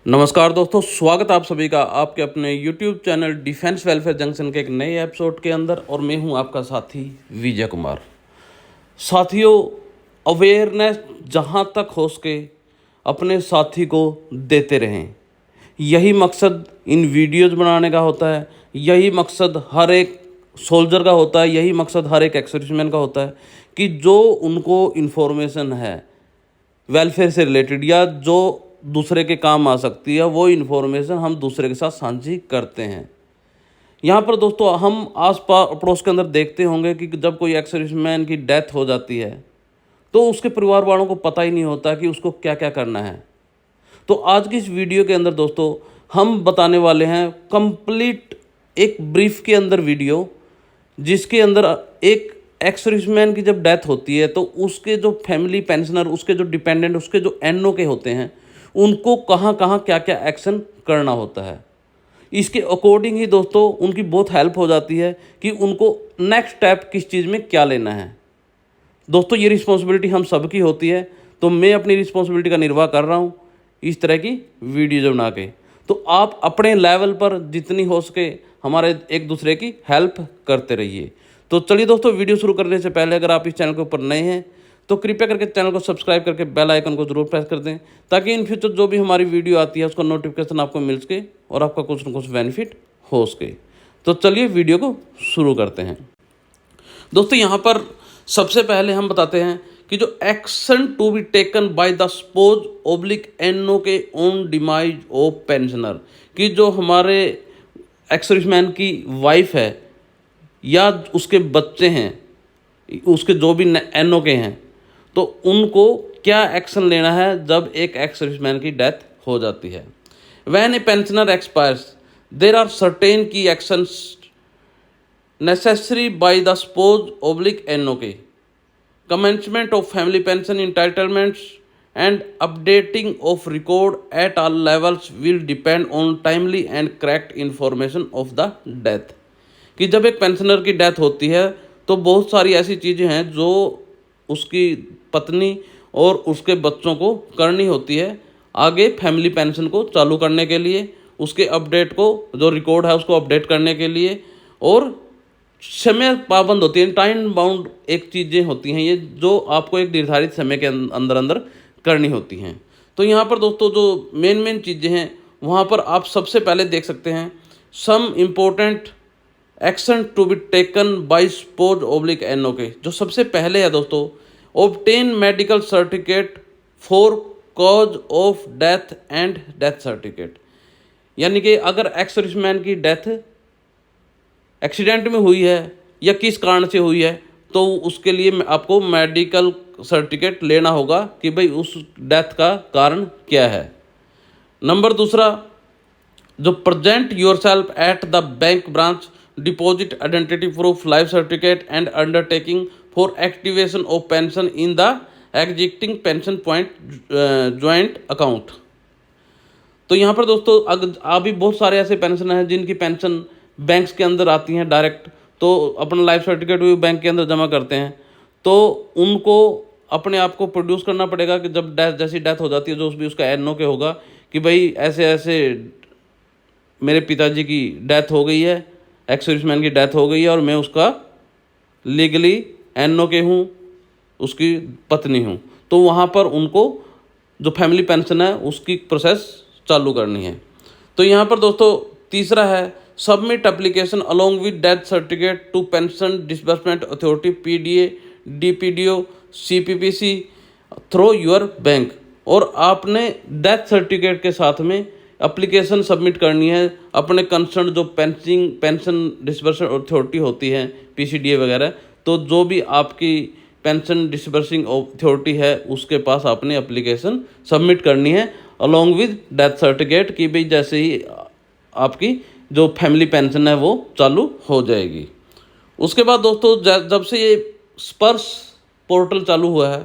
नमस्कार दोस्तों, स्वागत आप सभी का आपके अपने YouTube channel defence welfare junction के एक नए एपिसोड के अंदर। और मैं हूं आपका साथी विजय कुमार। साथियों, अवेयरनेस जहां तक हो सके अपने साथी को देते रहें। यही मकसद इन वीडियोस बनाने का होता है, यही मकसद हर एक सोल्जर का होता है, यही मकसद हर एक एक्स-सर्विसमैन का होता है कि जो उनको इन्फॉर्मेशन है वेलफेयर से रिलेटेड या जो दूसरे के काम आ सकती है, वो इन्फॉर्मेशन हम दूसरे के साथ साझी करते हैं। यहाँ पर दोस्तों हम आस पड़ोस के अंदर देखते होंगे कि जब कोई एक्स सर्विसमैन की डेथ हो जाती है तो उसके परिवार वालों को पता ही नहीं होता कि उसको क्या क्या करना है। तो आज की इस वीडियो के अंदर दोस्तों हम बताने वाले हैं कंप्लीट एक ब्रीफ के अंदर वीडियो, जिसके अंदर एक एक्स सर्विसमैन की जब डेथ होती है तो उसके जो फैमिली पेंशनर, उसके जो डिपेंडेंट, उसके जो एनओ के होते हैं, उनको कहाँ कहाँ क्या क्या एक्शन करना होता है। इसके अकॉर्डिंग ही दोस्तों उनकी बहुत हेल्प हो जाती है कि उनको नेक्स्ट स्टेप किस चीज़ में क्या लेना है। दोस्तों ये रिस्पॉन्सिबिलिटी हम सब की होती है, तो मैं अपनी रिस्पॉन्सिबिलिटी का निर्वाह कर रहा हूँ इस तरह की वीडियो बना के। तो आप अपने लेवल पर जितनी हो सके हमारे एक दूसरे की हेल्प करते रहिए। तो चलिए दोस्तों, वीडियो शुरू करने से पहले अगर आप इस चैनल के ऊपर नए हैं तो कृपया करके चैनल को सब्सक्राइब करके बेल आइकन को जरूर प्रेस कर दें, ताकि इन फ्यूचर जो भी हमारी वीडियो आती है उसका नोटिफिकेशन आपको मिल सके और आपका कुछ न कुछ बेनिफिट हो सके। तो चलिए वीडियो को शुरू करते हैं। दोस्तों यहाँ पर सबसे पहले हम बताते हैं कि जो action to be taken by the spouse oblique NO K on demise of pensioner, कि जो हमारे एक्स सर्विसमैन की वाइफ है या उसके बच्चे हैं, उसके जो भी एनओ के हैं, तो उनको क्या एक्शन लेना है जब एक एक्स सर्विसमैन की डेथ हो जाती है। When a pensioner expires there are certain की actions necessary by the spouse oblique NO O commencement of family pension entitlements and updating of record at all levels will depend on timely and correct information of the death। कि जब एक pensioner की death होती है तो बहुत सारी ऐसी चीज़ें हैं जो उसकी पत्नी और उसके बच्चों को करनी होती है आगे फैमिली पेंशन को चालू करने के लिए, उसके अपडेट को, जो रिकॉर्ड है उसको अपडेट करने के लिए, और समय पाबंद होती है, टाइम बाउंड एक चीज़ें होती हैं ये जो आपको एक निर्धारित समय के अंदर अंदर करनी होती हैं। तो यहाँ पर दोस्तों जो मेन चीज़ें हैं वहाँ पर आप सबसे पहले देख सकते हैं some important action to be taken by spouse oblique NO K. जो सबसे पहले है दोस्तों, obtain medical certificate for cause of death and death certificate. यानी कि अगर एक्स सर्विसमैन की डेथ एक्सीडेंट में हुई है या किस कारण से हुई है तो उसके लिए आपको मेडिकल सर्टिफिकेट लेना होगा कि भाई उस डेथ का कारण क्या है। नंबर दूसरा, जो present yourself at the bank branch, deposit identity proof, life certificate and undertaking for activation of pension in the existing pension point joint account. तो यहाँ पर दोस्तों अभी बहुत सारे ऐसे पेंशन हैं जिनकी पेंशन बैंक्स के अंदर आती हैं डायरेक्ट, तो अपना लाइफ सर्टिफिकेट भी बैंक के अंदर जमा करते हैं, तो उनको अपने आप को प्रोड्यूस करना पड़ेगा कि जब जैसी डेथ हो जाती है जो भी उसका एनओ के होगा कि भाई ऐसे ऐसे मेरे पिताजी की डेथ हो गई है, एक्स सर्विसमैन की डेथ हो गई है और मैं उसका लीगली एनओ के हूँ, उसकी पत्नी हूँ। तो वहाँ पर उनको जो फैमिली पेंशन है उसकी प्रोसेस चालू करनी है। तो यहाँ पर दोस्तों तीसरा है submit application along with death certificate to pension disbursement authority PDA, DPDO, CPPC through your bank. और आपने डेथ सर्टिफिकेट के साथ में एप्लीकेशन सबमिट करनी है अपने कंसर्न जो पेंशन डिसबर्समेंट अथॉरिटी होती है, पीसीडीए वगैरह, तो जो भी आपकी पेंशन डिसबर्सिंग अथॉरिटी है उसके पास आपने एप्लीकेशन सबमिट करनी है अलोंग विद डेथ सर्टिफिकेट कि भाई जैसे ही आपकी जो फैमिली पेंशन है वो चालू हो जाएगी। उसके बाद दोस्तों जब से ये स्पर्श पोर्टल चालू हुआ है,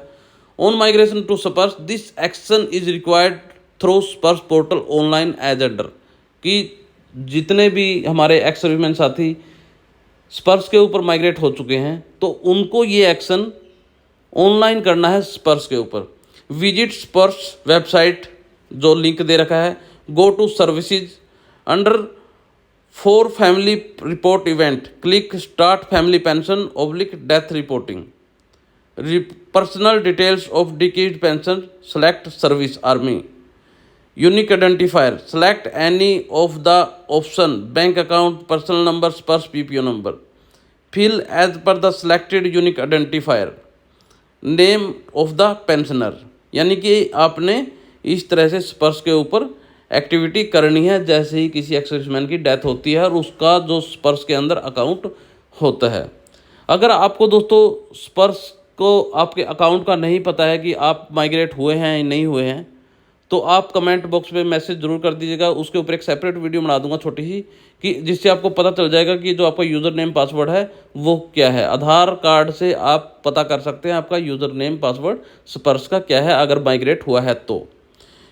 ऑन माइग्रेशन टू स्पर्श this action is required through स्पर्श पोर्टल ऑनलाइन एज अंडर, कि जितने भी हमारे एक्स सर्विसमैन साथी स्पर्श के ऊपर माइग्रेट हो चुके हैं तो उनको ये एक्शन ऑनलाइन करना है स्पर्श के ऊपर। विजिट स्पर्श वेबसाइट, जो लिंक दे रखा है go to services. Under for family report event, click start family pension / death reporting. Personal details of decreased pension, select service army. Unique identifier, select any of the option, bank account, personal number, SPARS, PPO number. Fill as per the selected unique identifier, name of the pensioner, यानी कि आपने इस तरह से स्पर्श के ऊपर activity करनी है जैसे ही किसी एक्स सर्विसमैन की डेथ होती है और उसका जो स्पर्श के अंदर अकाउंट होता है। अगर आपको दोस्तों स्पर्श को आपके अकाउंट का नहीं पता है कि आप माइग्रेट हुए हैं या नहीं हुए हैं, तो आप कमेंट बॉक्स में मैसेज ज़रूर कर दीजिएगा। उसके ऊपर एक सेपरेट वीडियो बना दूंगा छोटी सी, कि जिससे आपको पता चल जाएगा कि जो आपका यूज़र नेम पासवर्ड है वो क्या है। आधार कार्ड से आप पता कर सकते हैं आपका यूज़र नेम पासवर्ड स्पर्श का क्या है अगर माइग्रेट हुआ है तो।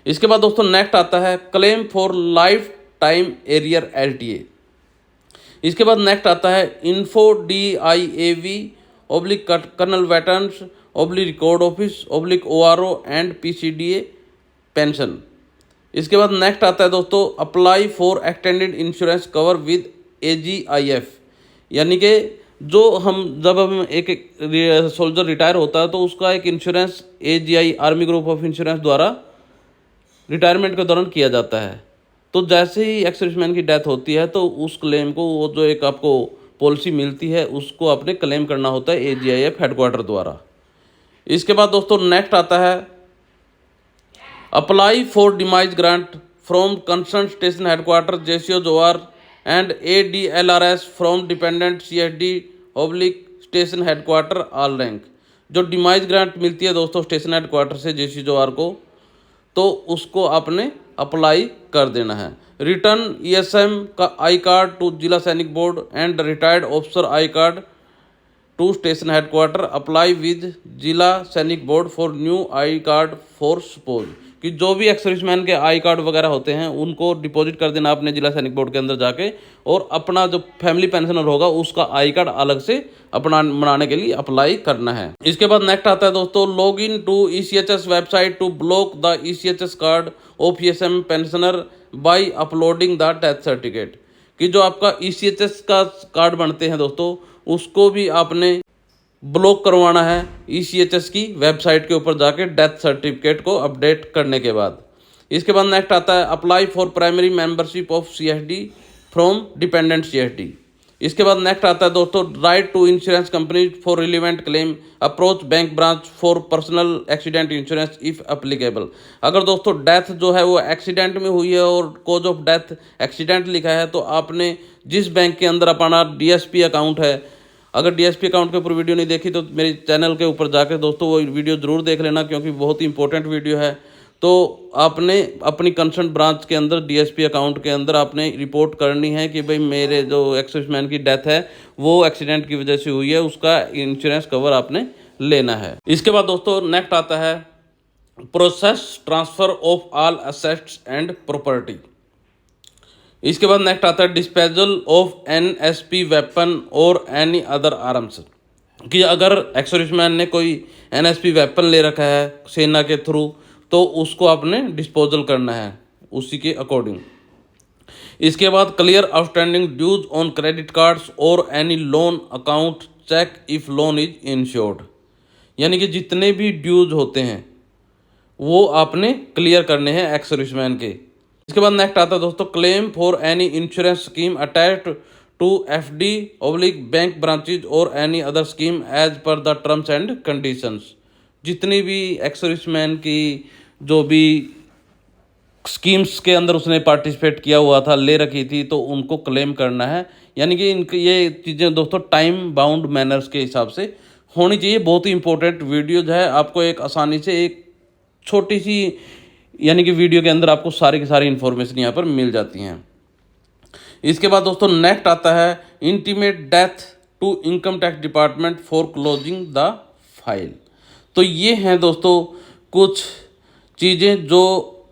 इसके बाद दोस्तों नेक्स्ट आता है claim for life time arrear LTA। इसके बाद नेक्स्ट आता है info DIAV colonel veterans record office ORO and PCDA pension. इसके बाद नेक्स्ट आता है दोस्तों apply for extended insurance cover with AGIF, यानी कि जब हम एक सोल्जर रिटायर होता है तो उसका एक insurance AGI army group of insurance द्वारा रिटायरमेंट के दौरान किया जाता है। तो जैसे ही एक्स सर्विसमैन की डेथ होती है तो उस क्लेम को, वो जो एक आपको पॉलिसी मिलती है उसको आपने क्लेम करना होता है AGIF हेडक्वार्टर द्वारा। इसके बाद दोस्तों नेक्स्ट आता है apply for demise grant from concern station headquarter JCOs and ADLRS from dependent CSD / station headquarter all rank. जो डिमाइज ग्रांट मिलती है दोस्तों स्टेशन हेडक्वार्टर से JCOs को, तो उसको आपने अप्लाई कर देना है। रिटर्न ESM का आई card to Zila Sainik Board and retired officer I card to station headquarter, apply with Zila Sainik Board for new I card for spouse, कि जो भी एक्स सर्विसमैन के आई कार्ड वगैरह होते हैं उनको डिपॉजिट कर देना अपने जिला सैनिक बोर्ड के अंदर जाके, और अपना जो फैमिली पेंशनर होगा उसका आई कार्ड अलग से अपना बनाने के लिए अप्लाई करना है। इसके बाद नेक्स्ट आता है दोस्तों log in to ECHS website to block the ECHS card of ESM pensioner by uploading the death certificate, कि जो आपका ECHS का कार्ड बनते हैं दोस्तों उसको भी आपने ब्लॉक करवाना है ECHS की वेबसाइट के ऊपर जाके डेथ सर्टिफिकेट को अपडेट करने के बाद। इसके बाद नेक्स्ट आता है apply for primary membership of CSD from dependent CSD। इसके बाद नेक्स्ट आता है दोस्तों write to insurance company for relevant claim, approach bank branch for personal accident insurance if applicable. अगर दोस्तों डेथ जो है वो एक्सीडेंट में हुई है और कोज ऑफ डेथ एक्सीडेंट लिखा है, तो आपने जिस बैंक के अंदर अपना DSP अकाउंट है, अगर DSP अकाउंट के ऊपर वीडियो नहीं देखी तो मेरे चैनल के ऊपर जाकर दोस्तों वो वीडियो ज़रूर देख लेना, क्योंकि बहुत ही इंपॉर्टेंट वीडियो है। तो आपने अपनी कंसर्न ब्रांच के अंदर DSP अकाउंट के अंदर आपने रिपोर्ट करनी है कि भाई मेरे जो एक्स सर्विसमैन की डेथ है वो एक्सीडेंट की वजह से हुई है, उसका इंश्योरेंस कवर आपने लेना है। इसके बाद दोस्तों नेक्स्ट आता है process transfer of all assets and property. इसके बाद नेक्स्ट आता है डिस्पोजल ऑफ NSP वेपन और एनी अदर आर्म्स, कि अगर एक्स सर्विसमैन ने कोई NSP वेपन ले रखा है सेना के थ्रू तो उसको आपने डिस्पोजल करना है उसी के अकॉर्डिंग। इसके बाद clear outstanding dues on credit cards और any loan account, check if loan is insured, यानी कि जितने भी ड्यूज होते हैं वो आपने क्लियर करने हैं एक्स सर्विसमैन के। इसके बाद नेक्स्ट आता है दोस्तों claim for any insurance scheme attached to FD / bank branches और any other scheme as per the terms and conditions. जितनी भी एक्स सर्विसमैन की जो भी स्कीम्स के अंदर उसने पार्टिसिपेट किया हुआ था, ले रखी थी, तो उनको क्लेम करना है। यानी कि इनकी ये चीज़ें दोस्तों टाइम बाउंड मैनर्स के हिसाब से होनी चाहिए। बहुत ही इंपॉर्टेंट वीडियो जो है आपको एक आसानी से एक छोटी सी यानी कि वीडियो के अंदर आपको सारी की सारी इन्फॉर्मेशन यहाँ पर मिल जाती हैं। इसके बाद दोस्तों नेक्स्ट आता है intimate death to income tax department for closing the file. तो ये हैं दोस्तों कुछ चीज़ें जो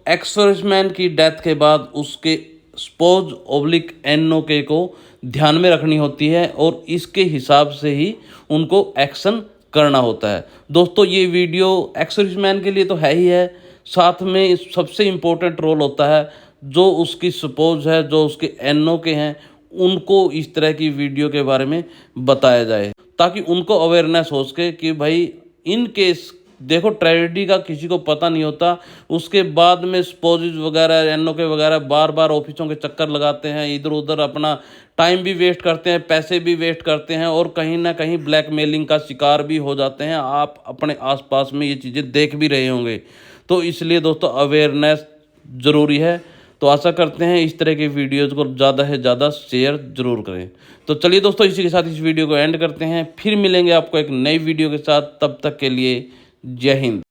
एक्स सर्विसमैन की डेथ के बाद उसके स्पोज / NOK को ध्यान में रखनी होती है और इसके हिसाब से ही उनको एक्शन करना होता है। दोस्तों ये वीडियो एक्स सर्विसमैन के लिए तो है ही है, साथ में इस सबसे इम्पोर्टेंट रोल होता है जो उसकी सपोज है, जो उसके एनओ के हैं, उनको इस तरह की वीडियो के बारे में बताया जाए ताकि उनको अवेयरनेस हो सके कि भाई इन केस देखो ट्रेजेडी का किसी को पता नहीं होता। उसके बाद में स्पोजेज वगैरह एनओ के वगैरह बार बार ऑफिसों के चक्कर लगाते हैं, इधर उधर अपना टाइम भी वेस्ट करते हैं, पैसे भी वेस्ट करते हैं और कहीं ना कहीं ब्लैकमेलिंग का शिकार भी हो जाते हैं। आप अपने आसपास में ये चीज़ें देख भी रहे होंगे। तो इसलिए दोस्तों अवेयरनेस ज़रूरी है। तो आशा करते हैं इस तरह की वीडियोज़ को ज़्यादा से ज़्यादा शेयर ज़रूर करें। तो चलिए दोस्तों, इसी के साथ इस वीडियो को एंड करते हैं। फिर मिलेंगे आपको एक नई वीडियो के साथ। तब तक के लिए जय हिंद।